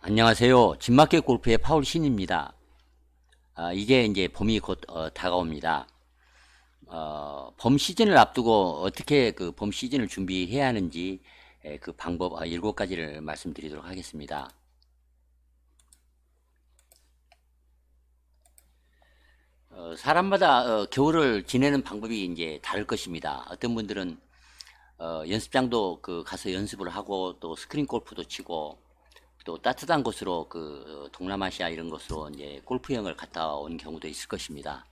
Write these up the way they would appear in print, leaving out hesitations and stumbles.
안녕하세요. 진마켓 골프의 파울 신입니다. 이제 봄이 곧 다가옵니다. 봄 시즌을 앞두고 어떻게 그 봄 시즌을 준비해야 하는지 그 방법 7가지를 말씀드리도록 하겠습니다. 사람마다 겨울을 지내는 방법이 이제 다를 것입니다. 어떤 분들은 연습장도 가서 연습을 하고 또 스크린 골프도 치고 또 따뜻한 곳으로 동남아시아 이런 곳으로 이제 골프형을 갔다 온 경우도 있을 것입니다.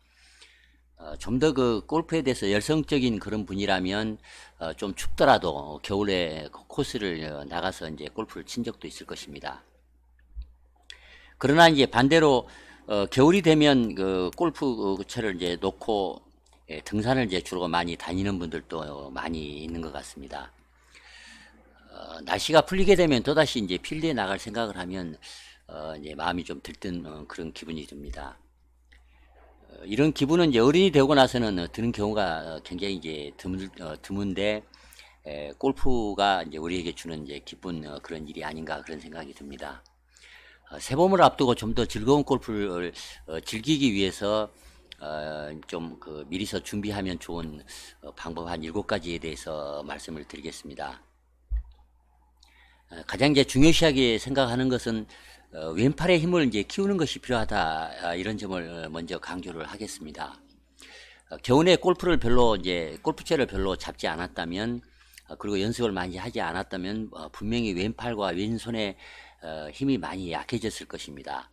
좀 더 그 골프에 대해서 열성적인 그런 분이라면 좀 춥더라도 겨울에 코스를 나가서 이제 골프를 친 적도 있을 것입니다. 그러나 이제 반대로 겨울이 되면 그 골프채를 이제 놓고 등산을 이제 주로 많이 다니는 분들도 많이 있는 것 같습니다. 날씨가 풀리게 되면 또다시 이제 필드에 나갈 생각을 하면 이제 마음이 좀 들뜬 그런 기분이 듭니다. 이런 기분은 이제 어른이 되고 나서는 드는 경우가 굉장히 이제 드문데 골프가 이제 우리에게 주는 이제 기쁜 그런 일이 아닌가 그런 생각이 듭니다. 새봄을 앞두고 좀 더 즐거운 골프를 즐기기 위해서 좀 미리서 준비하면 좋은 방법 한 7가지에 대해서 말씀을 드리겠습니다. 가장 이제 중요시하게 생각하는 것은 왼팔의 힘을 이제 키우는 것이 필요하다 이런 점을 먼저 강조를 하겠습니다. 겨우내 골프를 별로 이제 골프채를 별로 잡지 않았다면 그리고 연습을 많이 하지 않았다면 분명히 왼팔과 왼손의 힘이 많이 약해졌을 것입니다.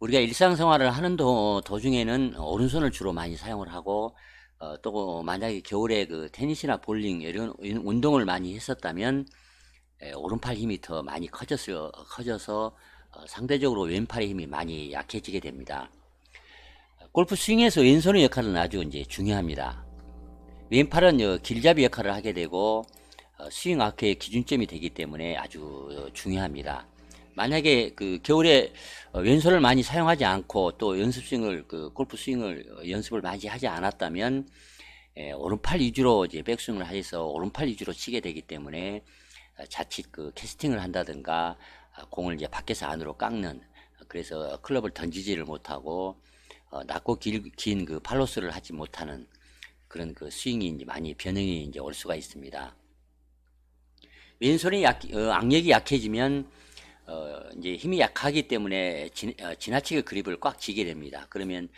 우리가 일상생활을 하는 도중에는 오른손을 주로 많이 사용을 하고 또 만약에 겨울에 그 테니스나 볼링 이런 운동을 많이 했었다면 오른팔 힘이 더 많이 커져서 상대적으로 왼팔의 힘이 많이 약해지게 됩니다. 골프 스윙에서 왼손의 역할은 아주 이제 중요합니다. 왼팔은 길잡이 역할을 하게 되고 스윙 아크의 기준점이 되기 때문에 아주 중요합니다. 만약에 그 겨울에 왼손을 많이 사용하지 않고 또 연습 스윙을 골프 스윙을 연습을 많이 하지 않았다면 오른팔 위주로 이제 백스윙을 해서 오른팔 위주로 치게 되기 때문에 자칫 캐스팅을 한다든가 공을 이제 밖에서 안으로 깎는 그래서 클럽을 던지지를 못하고 낮고 긴 그 팔로스를 하지 못하는 그런 스윙이 이제 많이 변형이 이제 올 수가 있습니다. 왼손이 악력이 약해지면 이제 힘이 약하기 때문에 지나치게 그립을 꽉 쥐게 됩니다. 그러면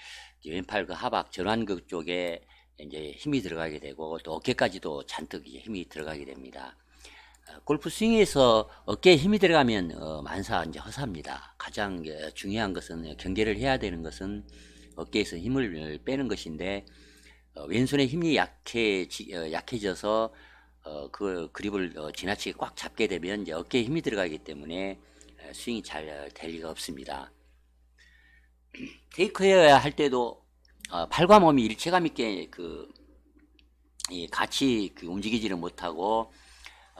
왼팔 하박 전완근 쪽에 이제 힘이 들어가게 되고 또 어깨까지도 잔뜩 힘이 들어가게 됩니다. 골프 스윙에서 어깨에 힘이 들어가면 만사 이제 허사입니다. 가장 중요한 것은 경계를 해야 되는 것은 어깨에서 힘을 빼는 것인데 왼손의 힘이 약해져서 그 그립을 지나치게 꽉 잡게 되면 이제 어깨에 힘이 들어가기 때문에 스윙이 잘 될 리가 없습니다. 테이크웨어 할 때도 팔과 몸이 일체감 있게 같이 움직이지를 못하고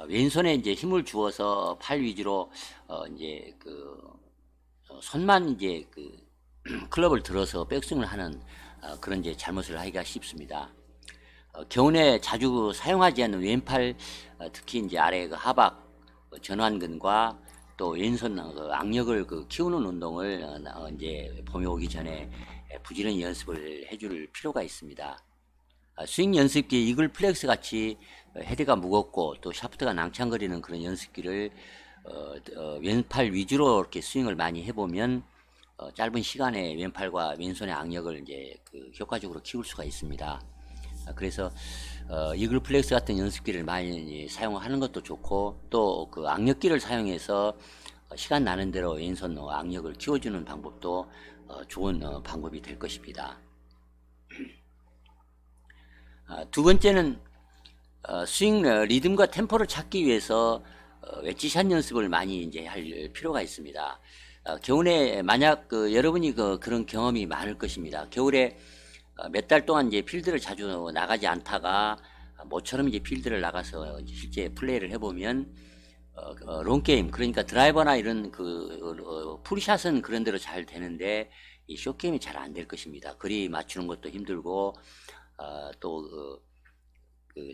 왼손에 이제 힘을 주어서 팔 위주로 이제 손만 이제 클럽을 들어서 백스윙을 하는 그런 이제 잘못을 하기가 쉽습니다. 겨우내 자주 사용하지 않는 왼팔 특히 이제 아래 하박 전완근과 또 왼손 악력을 키우는 운동을 이제 봄이 오기 전에 부지런히 연습을 해줄 필요가 있습니다. 스윙 연습기 이글 플렉스 같이 헤드가 무겁고 또 샤프트가 낭창거리는 그런 연습기를 왼팔 위주로 이렇게 스윙을 많이 해보면 짧은 시간에 왼팔과 왼손의 악력을 이제 효과적으로 키울 수가 있습니다. 그래서 이글 플렉스 같은 연습기를 많이 사용하는 것도 좋고 또 악력기를 사용해서 시간 나는 대로 왼손 악력을 키워주는 방법도 좋은 방법이 될 것입니다. 두 번째는 스윙 리듬과 템포를 찾기 위해서 웨지샷 연습을 많이 이제 할 필요가 있습니다. 겨울에 만약 여러분이 그런 경험이 많을 것입니다. 겨울에 몇 달 동안 이제 필드를 자주 나가지 않다가 모처럼 이제 필드를 나가서 실제 플레이를 해보면 롱게임 그러니까 드라이버나 이런 풀샷은 그런 대로 잘 되는데 이 숏게임이 잘 안 될 것입니다. 거리 맞추는 것도 힘들고 또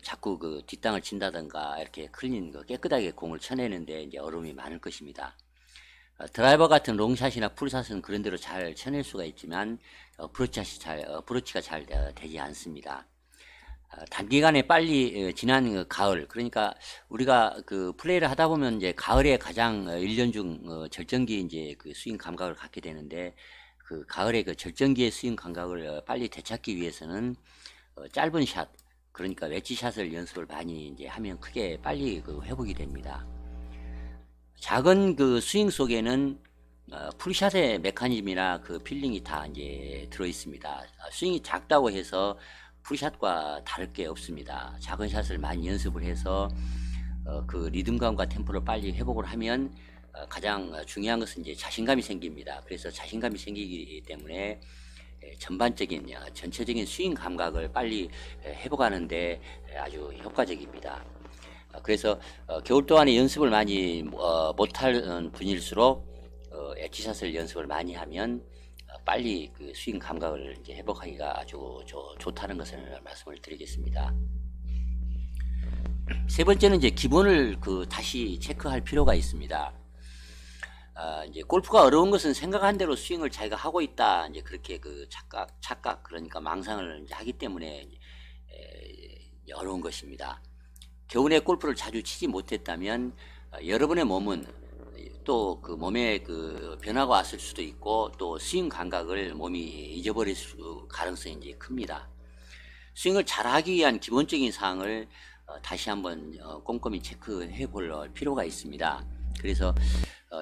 자꾸 뒷땅을 친다든가 이렇게 클린 깨끗하게 공을 쳐내는데 이제 어려움이 많을 것입니다. 드라이버 같은 롱샷이나 풀샷은 그런 대로 잘 쳐낼 수가 있지만 브러치가 잘 되지 않습니다. 단기간에 빨리 지난 가을, 그러니까 우리가 그 플레이를 하다 보면 이제 가을에 가장 1년 중 절정기 이제 그 스윙 감각을 갖게 되는데, 그 가을에 그 절정기의 스윙 감각을 빨리 되찾기 위해서는 짧은 샷, 그러니까 웨지샷을 연습을 많이 이제 하면 크게 빨리 그 회복이 됩니다. 작은 그 스윙 속에는 풀샷의 메커니즘이나 그 필링이 다 이제 들어 있습니다. 스윙이 작다고 해서 풀샷과 다를 게 없습니다. 작은 샷을 많이 연습을 해서 그 리듬감과 템포를 빨리 회복을 하면 가장 중요한 것은 이제 자신감이 생깁니다. 그래서 자신감이 생기기 때문에 전반적인 전체적인 스윙 감각을 빨리 회복하는데 아주 효과적입니다. 그래서 겨울 동안에 연습을 많이 못할 분일수록 엣지샷을 연습을 많이 하면 빨리 그 스윙 감각을 이제 회복하기가 아주 좋다는 것을 말씀을 드리겠습니다. 세 번째는 이제 기본을 그 다시 체크할 필요가 있습니다. 이제 골프가 어려운 것은 생각한 대로 스윙을 자기가 하고 있다, 이제 그렇게 그 착각, 그러니까 망상을 이제 하기 때문에 어려운 것입니다. 겨울에 골프를 자주 치지 못했다면 여러분의 몸은 또 그 몸에 그 변화가 왔을 수도 있고, 또 스윙 감각을 몸이 잊어버릴 가능성이 이제 큽니다. 스윙을 잘하기 위한 기본적인 사항을 다시 한번 꼼꼼히 체크해 볼 필요가 있습니다. 그래서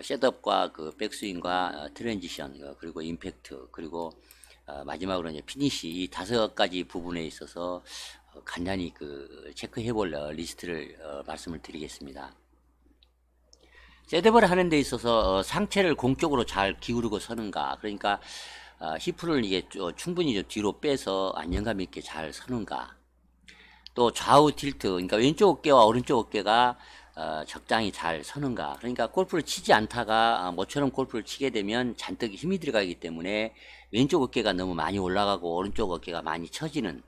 셋업과 그 백스윙과 트랜지션, 그리고 임팩트, 그리고 마지막으로 이제 피니시, 이 5가지 부분에 있어서 간단히 그 체크해 볼 리스트를 말씀을 드리겠습니다. 셋업을 하는 데 있어서 상체를 공쪽으로 잘 기울이고 서는가, 그러니까 히프를 이게 충분히 뒤로 빼서 안정감 있게 잘 서는가, 또 좌우 틸트, 그러니까 왼쪽 어깨와 오른쪽 어깨가 적당히 잘 서는가. 그러니까 골프를 치지 않다가 모처럼 골프를 치게 되면 잔뜩 힘이 들어가기 때문에 왼쪽 어깨가 너무 많이 올라가고 오른쪽 어깨가 많이 처지는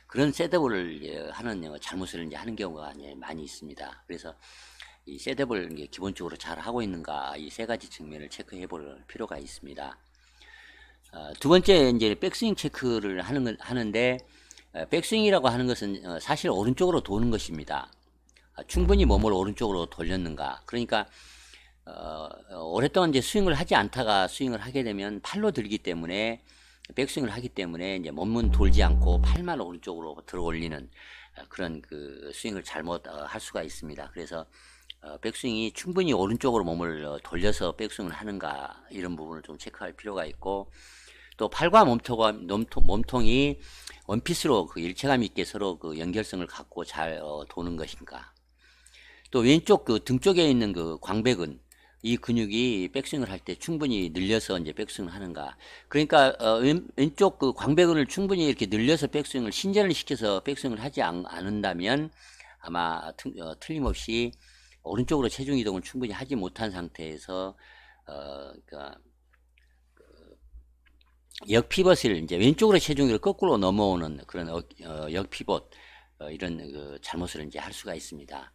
그런 셋업을 하는 잘못을 이제 하는 경우가 많이 있습니다. 그래서 이 셋업을 기본적으로 잘 하고 있는가, 이 3가지 측면을 체크해 볼 필요가 있습니다. 두 번째, 이제 백스윙 체크를 하는데, 백스윙이라고 하는 것은 사실 오른쪽으로 도는 것입니다. 충분히 몸을 오른쪽으로 돌렸는가. 그러니까 오랫동안 이제 스윙을 하지 않다가 스윙을 하게 되면 팔로 들기 때문에, 백스윙을 하기 때문에 이제 몸은 돌지 않고 팔만 오른쪽으로 들어 올리는 그런 그 스윙을 잘못 할 수가 있습니다. 그래서 백스윙이 충분히 오른쪽으로 몸을 돌려서 백스윙을 하는가, 이런 부분을 좀 체크할 필요가 있고, 또 팔과 몸통이 원피스로 그 일체감 있게 서로 그 연결성을 갖고 잘 도는 것인가. 또 왼쪽 그 등 쪽에 있는 그 광배근, 이 근육이 백스윙을 할 때 충분히 늘려서 이제 백스윙을 하는가. 그러니까 왼쪽 그 광배근을 충분히 이렇게 늘려서 백스윙을 신전을 시켜서 백스윙을 하지 않는다면 아마 틀림없이 오른쪽으로 체중 이동을 충분히 하지 못한 상태에서 그러니까 역피벗을 이제 왼쪽으로 체중을 거꾸로 넘어오는 그런 역피벗, 이런 그 잘못을 이제 할 수가 있습니다.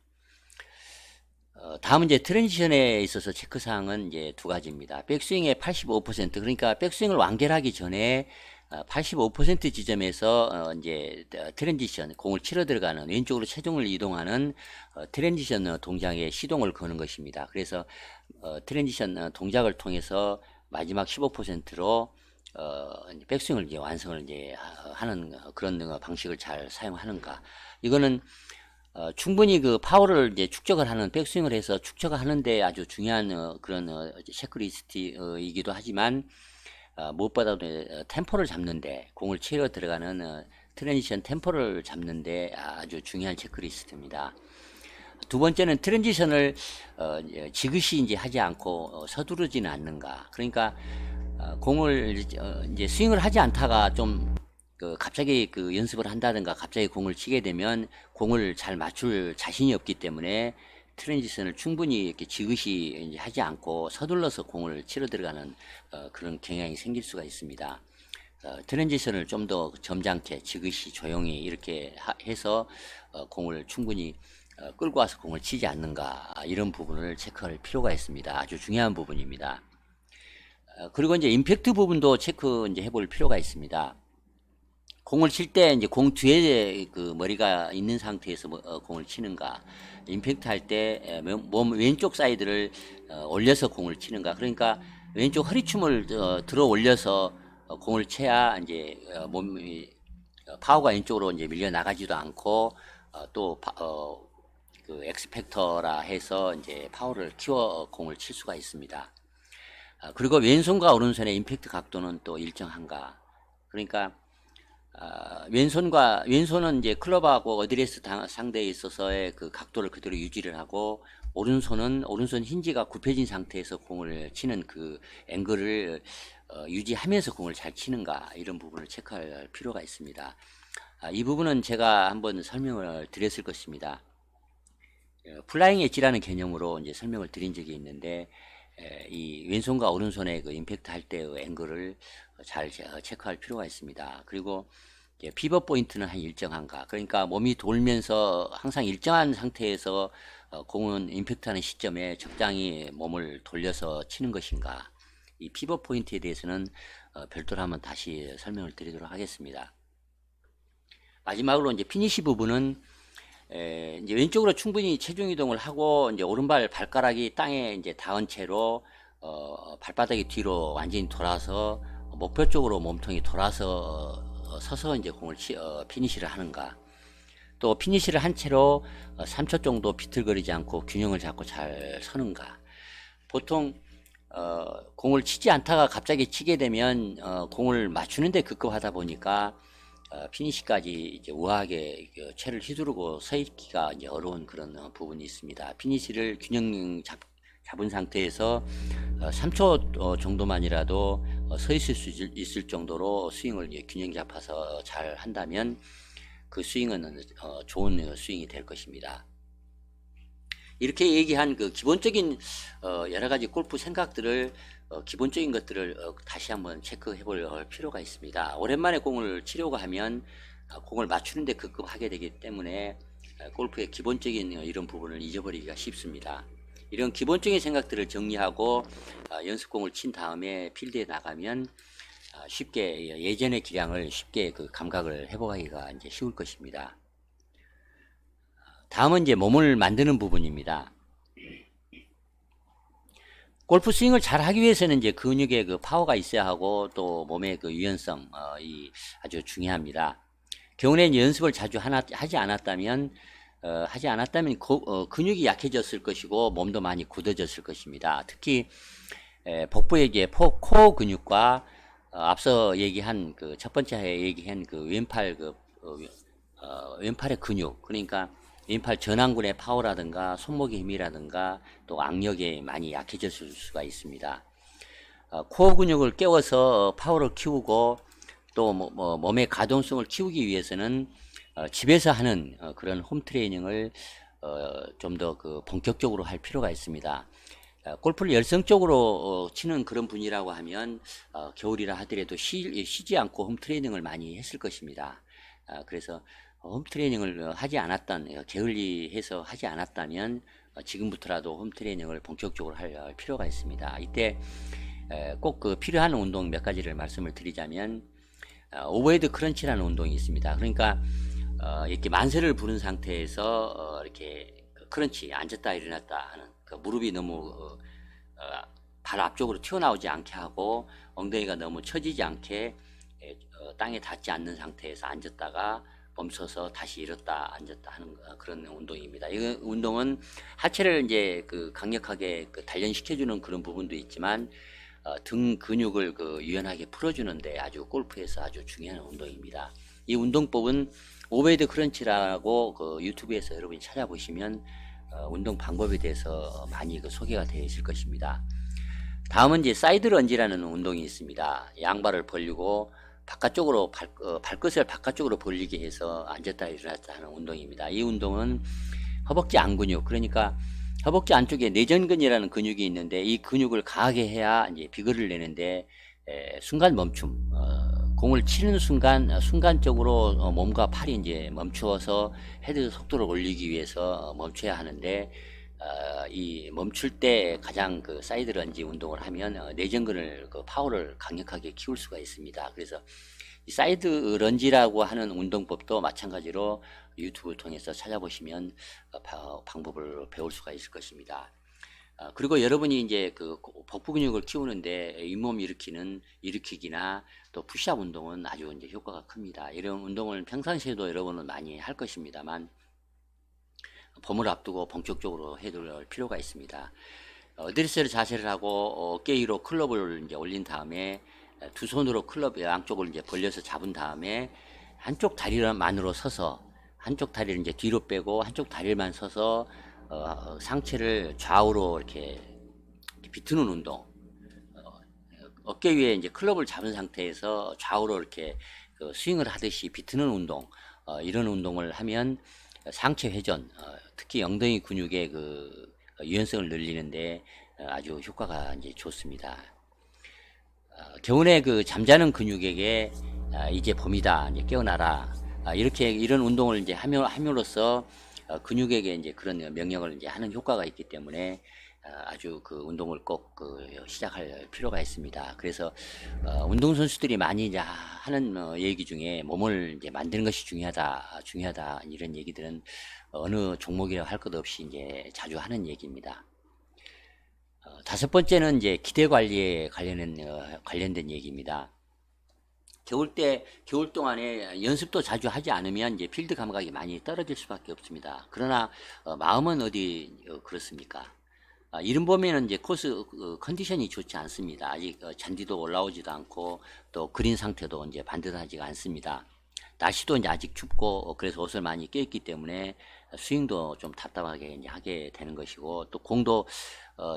다음은 이제 트랜지션에 있어서 체크사항은 이제 2가지입니다. 백스윙의 85%, 그러니까 백스윙을 완결하기 전에 85% 지점에서 이제 트랜지션, 공을 치러 들어가는 왼쪽으로 체중을 이동하는 트랜지션 동작에 시동을 거는 것입니다. 그래서 트랜지션 동작을 통해서 마지막 15%로 백스윙을 이제 완성을 이제 하는 그런 방식을 잘 사용하는가. 이거는 충분히 그 파워를 이제 축적을 하는, 백스윙을 해서 축적을 하는데 아주 중요한 그런 체크리스트이기도 하지만, 무엇보다도 템포를 잡는데, 공을 치러 들어가는 트랜지션 템포를 잡는데 아주 중요한 체크리스트입니다. 두 번째는 트랜지션을 지그시 이제 하지 않고 서두르지는 않는가. 그러니까 공을 이제 스윙을 하지 않다가 좀 갑자기 그 연습을 한다든가 갑자기 공을 치게 되면 공을 잘 맞출 자신이 없기 때문에 트랜지션을 충분히 이렇게 지그시 이제 하지 않고 서둘러서 공을 치러 들어가는 그런 경향이 생길 수가 있습니다. 트랜지션을 좀 더 점잖게 지그시 조용히 이렇게 해서 공을 충분히 끌고 와서 공을 치지 않는가, 이런 부분을 체크할 필요가 있습니다. 아주 중요한 부분입니다. 그리고 이제 임팩트 부분도 체크 이제 해볼 필요가 있습니다. 공을 칠 때 이제 공 뒤에 그 머리가 있는 상태에서 공을 치는가, 임팩트 할 때 몸 왼쪽 사이드를 올려서 공을 치는가. 그러니까 왼쪽 허리춤을 들어 올려서 공을 쳐야 이제 몸이 파워가 왼쪽으로 이제 밀려 나가지도 않고 또 그 엑스팩터라 해서 이제 파워를 키워 공을 칠 수가 있습니다. 그리고 왼손과 오른손의 임팩트 각도는 또 일정한가. 그러니까 왼손은 이제 클럽하고 어드레스 상대에 있어서의 그 각도를 그대로 유지를 하고, 오른손은 오른손 힌지가 굽혀진 상태에서 공을 치는 그 앵글을 유지하면서 공을 잘 치는가, 이런 부분을 체크할 필요가 있습니다. 이 부분은 제가 한번 설명을 드렸을 것입니다. 플라잉 엣지라는 개념으로 이제 설명을 드린 적이 있는데, 이 왼손과 오른손의 그 임팩트 할 때의 앵글을 잘 체크할 필요가 있습니다. 그리고 피벗 포인트는 한 일정한가. 그러니까 몸이 돌면서 항상 일정한 상태에서 공은 임팩트하는 시점에 적당히 몸을 돌려서 치는 것인가. 이 피벗 포인트에 대해서는 별도로 한번 다시 설명을 드리도록 하겠습니다. 마지막으로 이제 피니시 부분은 이제 왼쪽으로 충분히 체중 이동을 하고, 이제 오른발 발가락이 땅에 이제 닿은 채로 발바닥이 뒤로 완전히 돌아서 목표 쪽으로 몸통이 돌아서 서서 이제 공을 피니시를 하는가. 또 피니시를 한 채로 3초 정도 비틀거리지 않고 균형을 잡고 잘 서는가. 보통 공을 치지 않다가 갑자기 치게 되면 공을 맞추는데 급급하다 보니까 피니시까지 이제 우아하게 채를 휘두르고 서 있기가 이제 어려운 그런 부분이 있습니다. 피니시를 균형 잡은 상태에서 3초 정도만이라도 서 있을 수 있을 정도로 스윙을 균형 잡아서 잘 한다면 그 스윙은 좋은 스윙이 될 것입니다. 이렇게 얘기한 그 기본적인 여러 가지 골프 생각들을 기본적인 것들을 다시 한번 체크해 볼 필요가 있습니다. 오랜만에 공을 치려고 하면 공을 맞추는데 급급하게 되기 때문에 골프의 기본적인 이런 부분을 잊어버리기가 쉽습니다. 이런 기본적인 생각들을 정리하고 연습공을 친 다음에 필드에 나가면 쉽게 예전의 기량을 쉽게 그 감각을 회복하기가 이제 쉬울 것입니다. 다음은 이제 몸을 만드는 부분입니다. 골프 스윙을 잘 하기 위해서는 이제 근육의 그 파워가 있어야 하고, 또 몸의 그 유연성, 이 아주 중요합니다. 경우에 연습을 자주 하지 않았다면 근육이 약해졌을 것이고, 몸도 많이 굳어졌을 것입니다. 특히 복부의 코어 근육과 앞서 얘기한 그 첫 번째 얘기한 그 왼팔의 근육, 그러니까 왼팔 전완근의 파워라든가 손목의 힘이라든가 또 악력이 많이 약해졌을 수가 있습니다. 코어 근육을 깨워서 파워를 키우고 또 몸의 가동성을 키우기 위해서는 집에서 하는 그런 홈 트레이닝을 좀 더 그 본격적으로 할 필요가 있습니다. 골프를 열성적으로 치는 그런 분이라고 하면 겨울이라 하더라도 쉬지 않고 홈 트레이닝을 많이 했을 것입니다. 그래서 홈 트레이닝을 하지 않았던, 게을리해서 하지 않았다면 지금부터라도 홈 트레이닝을 본격적으로 할 필요가 있습니다. 이때 꼭 그 필요한 운동 몇 가지를 말씀을 드리자면, 오버헤드 크런치라는 운동이 있습니다. 그러니까 이렇게 만세를 부른 상태에서 이렇게 크런치, 앉았다 일어났다 하는, 그 무릎이 너무 발 앞쪽으로 튀어나오지 않게 하고 엉덩이가 너무 처지지 않게 땅에 닿지 않는 상태에서 앉았다가 멈춰서 다시 일었다 앉았다 하는 그런 운동입니다. 이 운동은 하체를 이제 그 강력하게 단련시켜주는 그런 부분도 있지만 등 근육을 그 유연하게 풀어주는데 아주 골프에서 아주 중요한 운동입니다. 이 운동법은 오버헤드 크런치라고 그 유튜브에서 여러분이 찾아보시면 운동 방법에 대해서 많이 그 소개가 되어 있을 것입니다. 다음은 이제 사이드 런지라는 운동이 있습니다. 양발을 벌리고 바깥쪽으로 발끝을 바깥쪽으로 벌리게 해서 앉았다 일어났다 하는 운동입니다. 이 운동은 허벅지 안 근육, 그러니까 허벅지 안쪽에 내전근이라는 근육이 있는데 이 근육을 강하게 해야 이제 비거를 내는데 순간 멈춤, 공을 치는 순간 순간적으로 몸과 팔이 이제 멈추어서 헤드 속도를 올리기 위해서 멈춰야 하는데 이 멈출 때 가장 그 사이드 런지 운동을 하면 내전근을 그 파워를 강력하게 키울 수가 있습니다. 그래서 이 사이드 런지라고 하는 운동법도 마찬가지로 유튜브를 통해서 찾아보시면 방법을 배울 수가 있을 것입니다. 그리고 여러분이 이제 그 복부 근육을 키우는데 잇몸 일으키기나 또 푸시업 운동은 아주 이제 효과가 큽니다. 이런 운동을 평상시에도 여러분은 많이 할 것입니다만 봄을 앞두고 본격적으로 해둘 필요가 있습니다. 어드레스 자세를 하고 어깨 위로 클럽을 이제 올린 다음에 두 손으로 클럽 양쪽을 이제 벌려서 잡은 다음에 한쪽 다리만으로 서서 한쪽 다리를 이제 뒤로 빼고 한쪽 다리만 서서 상체를 좌우로 이렇게 비트는 운동. 어깨 위에 이제 클럽을 잡은 상태에서 좌우로 이렇게 그 스윙을 하듯이 비트는 운동. 이런 운동을 하면 상체 회전, 특히 엉덩이 근육의 그 유연성을 늘리는데 아주 효과가 이제 좋습니다. 겨우내 그 잠자는 근육에게 이제 봄이다, 이제 깨어나라. 이렇게 이런 운동을 이제 함으로써 근육에게 이제 그런 명령을 이제 하는 효과가 있기 때문에 아주 그 운동을 꼭 시작할 필요가 있습니다. 그래서 운동 선수들이 많이 이제 하는 얘기 중에 몸을 이제 만드는 것이 중요하다 이런 얘기들은 어느 종목이라 할 것 없이 이제 자주 하는 얘기입니다. 다섯 번째는 이제 기대 관리에 관련된 얘기입니다. 겨울 동안에 연습도 자주 하지 않으면 이제 필드 감각이 많이 떨어질 수밖에 없습니다. 그러나 마음은 어디 그렇습니까? 이름 보면은 이제 코스 컨디션이 좋지 않습니다. 아직 잔디도 올라오지도 않고 또 그린 상태도 이제 반듯하지가 않습니다. 날씨도 이제 아직 춥고 그래서 옷을 많이 껴있기 때문에 스윙도 좀 답답하게 이제 하게 되는 것이고 또 공도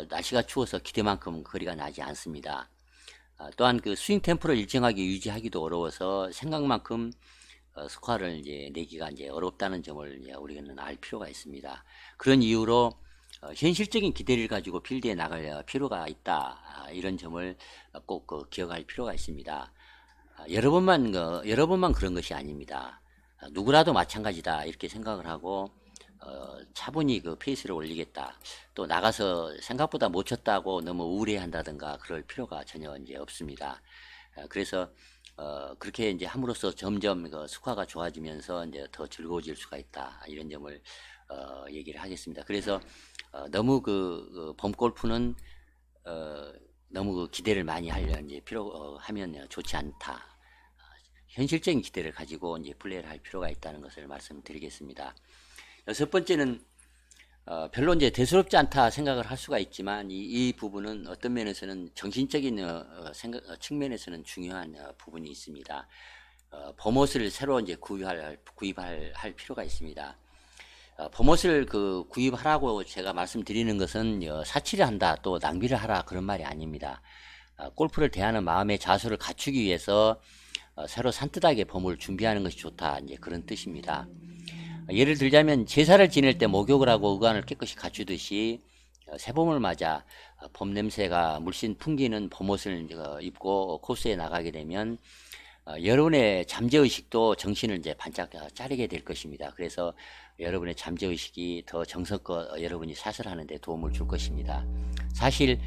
날씨가 추워서 기대만큼 거리가 나지 않습니다. 또한 그 스윙 템포를 일정하게 유지하기도 어려워서 생각만큼 스코어를 이제 내기가 이제 어렵다는 점을 이제 우리는 알 필요가 있습니다. 그런 이유로 현실적인 기대를 가지고 필드에 나갈 필요가 있다. 이런 점을 꼭 기억할 필요가 있습니다. 여러 번만 그런 것이 아닙니다. 누구라도 마찬가지다 이렇게 생각을 하고 차분히 그 페이스를 올리겠다. 또 나가서 생각보다 못 쳤다고 너무 우울해한다든가 그럴 필요가 전혀 이제 없습니다. 그래서 그렇게 이제 함으로써 점점 그 스코어가 좋아지면서 이제 더 즐거워질 수가 있다. 이런 점을 얘기를 하겠습니다. 그래서 너무 봄 골프는 너무 그 기대를 많이 하려 이제 하면 좋지 않다. 현실적인 기대를 가지고 이제 플레이를 할 필요가 있다는 것을 말씀드리겠습니다. 여섯 번째는 별로 이제 대수롭지 않다 생각을 할 수가 있지만 이 부분은 어떤 면에서는 정신적인 측면에서는 중요한 부분이 있습니다. 봄옷을 새로 이제 구입할 필요가 있습니다. 봄옷을 구입하라고 제가 말씀드리는 것은 사치를 한다 또 낭비를 하라 그런 말이 아닙니다. 골프를 대하는 마음의 자세를 갖추기 위해서 새로 산뜻하게 봄을 준비하는 것이 좋다 이제 그런 뜻입니다. 예를 들자면 제사를 지낼 때 목욕을 하고 의관을 깨끗이 갖추듯이 새봄을 맞아 봄 냄새가 물씬 풍기는 봄옷을 입고 코스에 나가게 되면 여러분의 잠재의식도 정신을 이제 반짝 짜리게 될 것입니다. 그래서 여러분의 잠재의식이 더 정성껏 여러분이 샷을 하는데 도움을 줄 것입니다. 사실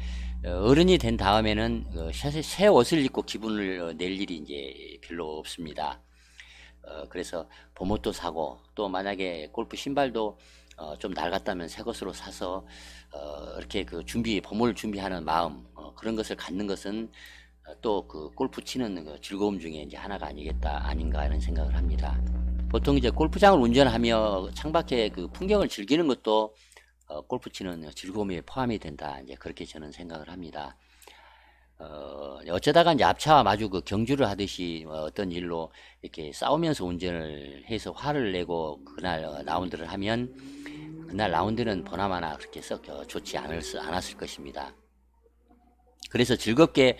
어른이 된 다음에는 새 옷을 입고 기분을 낼 일이 이제 별로 없습니다. 그래서 봄옷도 사고 또 만약에 골프 신발도 좀 낡았다면 새 것으로 사서 이렇게 봄을 준비하는 마음 그런 것을 갖는 것은 또 골프 치는 즐거움 중에 이제 하나가 아닌가 하는 생각을 합니다. 보통 이제 골프장을 운전하며 창밖의 풍경을 즐기는 것도 골프 치는 즐거움에 포함이 된다. 이제 그렇게 저는 생각을 합니다. 어쩌다가 이제 앞차와 마주 경주를 하듯이 어떤 일로 이렇게 싸우면서 운전을 해서 화를 내고 그날 라운드를 하면 그날 라운드는 보나마나 그렇게 썩 좋지 않았을 것입니다. 그래서 즐겁게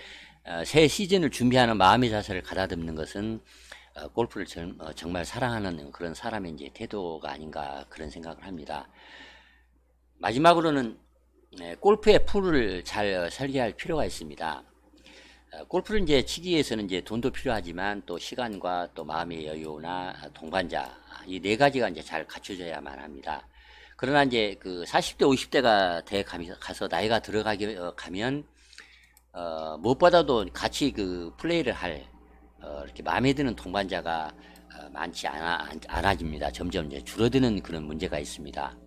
새 시즌을 준비하는 마음의 자세를 가다듬는 것은 골프를 정말 사랑하는 그런 사람의 이제 태도가 아닌가 그런 생각을 합니다. 마지막으로는 골프의 풀을 잘 설계할 필요가 있습니다. 골프를 이제 치기 위해서는 이제 돈도 필요하지만 또 시간과 또 마음의 여유나 동반자 이 네 가지가 이제 잘 갖춰져야만 합니다. 그러나 이제 그 40대 50대가 돼 가서 나이가 들어가게 가면 무엇보다도 같이 그 플레이를 할 이렇게 마음에 드는 동반자가 많지 않아집니다. 점점 이제 줄어드는 그런 문제가 있습니다.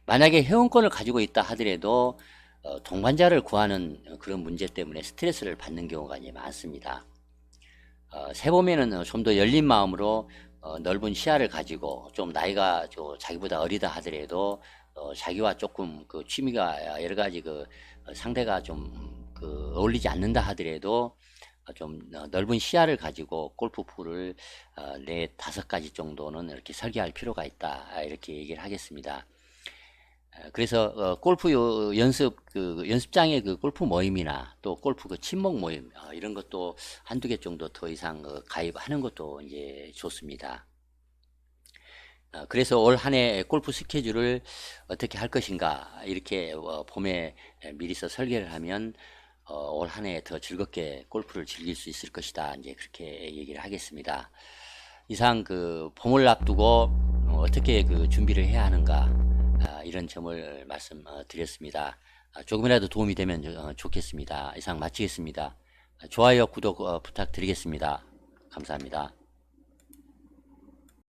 만약에 회원권을 가지고 있다 하더라도 동반자를 구하는 그런 문제 때문에 스트레스를 받는 경우가 이제 많습니다. 세보면은 좀 더 열린 마음으로 넓은 시야를 가지고 좀 나이가 자기보다 어리다 하더라도 자기와 조금 그 취미가 여러 가지 그 상대가 좀 그 어울리지 않는다 하더라도 좀 넓은 시야를 가지고 골프풀을 네 다섯 가지 정도는 이렇게 설계할 필요가 있다 이렇게 얘기를 하겠습니다. 그래서 골프 연습 그 연습장의 그 골프 모임이나 또 골프 그 친목 모임 이런 것도 한두 개 정도 더 이상 가입하는 것도 이제 좋습니다. 그래서 올 한 해 골프 스케줄을 어떻게 할 것인가 이렇게 봄에 미리서 설계를 하면 올 한 해 더 즐겁게 골프를 즐길 수 있을 것이다. 이제 그렇게 얘기를 하겠습니다. 이상 그 봄을 앞두고 어떻게 그 준비를 해야 하는가 이런 점을 말씀드렸습니다. 조금이라도 도움이 되면 좋겠습니다. 이상 마치겠습니다. 좋아요, 구독 부탁드리겠습니다. 감사합니다.